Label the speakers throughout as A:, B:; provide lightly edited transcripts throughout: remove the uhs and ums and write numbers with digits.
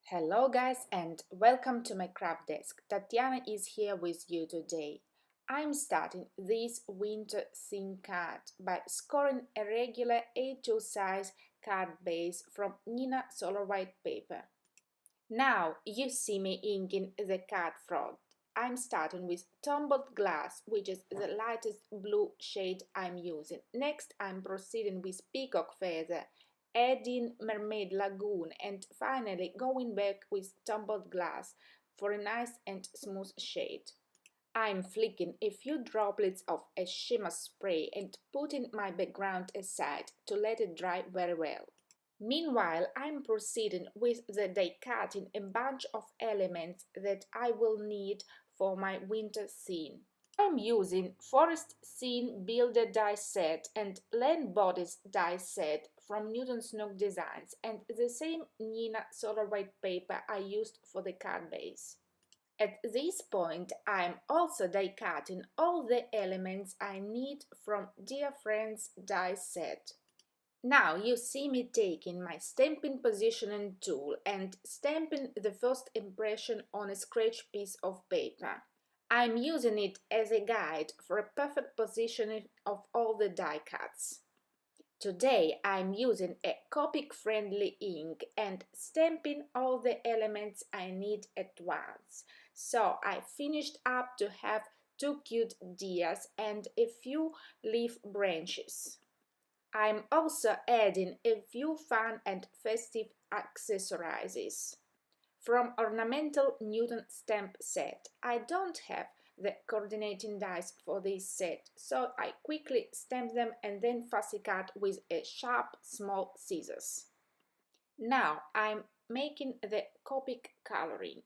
A: Hello guys and welcome to my craft desk. Tatiana is here with you today. I'm starting this winter theme card by scoring a regular A2 size card base from Nina Solar White paper. Now you see me inking the card front. I'm starting with tumbled glass, which is the lightest blue shade I'm using. Next I'm proceeding with peacock feather, adding mermaid lagoon, and finally going back with tumbled glass for a nice and smooth shade. I'm flicking a few droplets of a shimmer spray and putting my background aside to let it dry very well. Meanwhile, I'm proceeding with the die cutting a bunch of elements that I will need for my winter scene. I'm using Forest Scene Builder die set and Land Bodies die set from Newton's Nook Designs and the same Nina Solar White paper I used for the card base. At this point, I'm also die cutting all the elements I need from Dear Friends die set. Now you see me taking my stamping positioning tool and stamping the first impression on a scratch piece of paper. I'm using it as a guide for a perfect positioning of all the die cuts. Today I'm using a Copic-friendly ink and stamping all the elements I need at once. So I finished up to have two cute deers and a few leaf branches. I'm also adding a few fun and festive accessories. From Ornamental Newton Stamp Set, I don't have the coordinating dies for this set, so I quickly stamp them and then fussy cut with a sharp small scissors. Now I'm making the Copic coloring.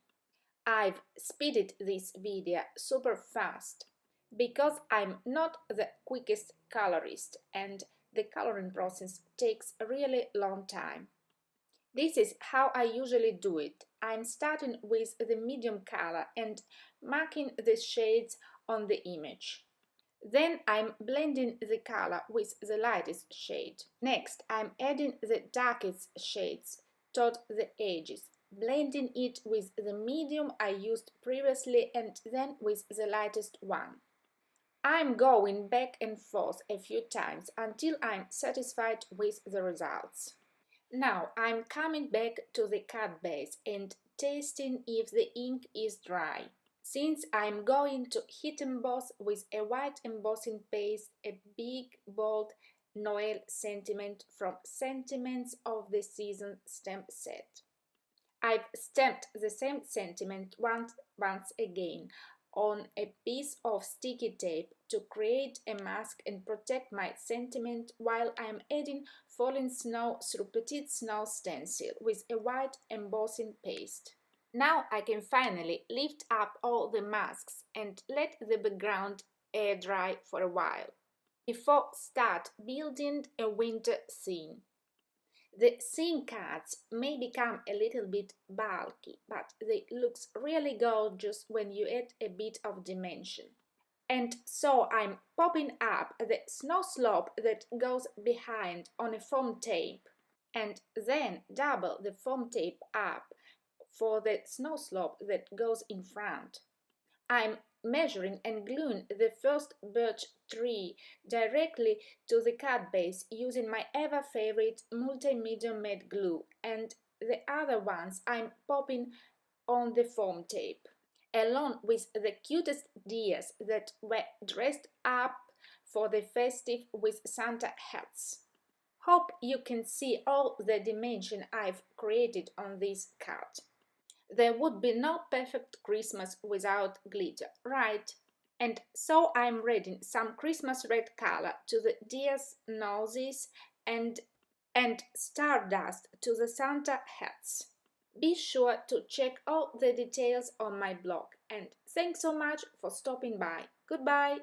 A: I've speeded this video super fast because I'm not the quickest colorist and the coloring process takes a really long time. This is how I usually do it. I'm starting with the medium color and marking the shades on the image. Then I'm blending the color with the lightest shade. Next, I'm adding the darkest shades toward the edges, blending it with the medium I used previously and then with the lightest one. I'm going back and forth a few times until I'm satisfied with the results. Now I'm coming back to the card base and testing if the ink is dry. Since I'm going to hit emboss with a white embossing paste, a big bold Noel sentiment from Sentiments of the Season stamp set. I've stamped the same sentiment once again on a piece of sticky tape to create a mask and protect my sentiment while I'm adding falling snow through Petite Snow stencil with a white embossing paste. Now I can finally lift up all the masks and let the background air dry for a while before start building a winter scene. The scene cards may become a little bit bulky, but they look really gorgeous when you add a bit of dimension. And so I'm popping up the snow slope that goes behind on a foam tape, and then double the foam tape up for the snow slope that goes in front. I'm measuring and gluing the first birch tree directly to the card base using my ever favorite multi-medium matte glue, and the other ones I'm popping on the foam tape, along with the cutest deers that were dressed up for the festive with Santa hats. Hope you can see all the dimension I've created on this card. There would be no perfect Christmas without glitter, right? And so I'm adding some Christmas red color to the deer's noses and stardust to the Santa hats. Be sure to check all the details on my blog, and thanks so much for stopping by. Goodbye!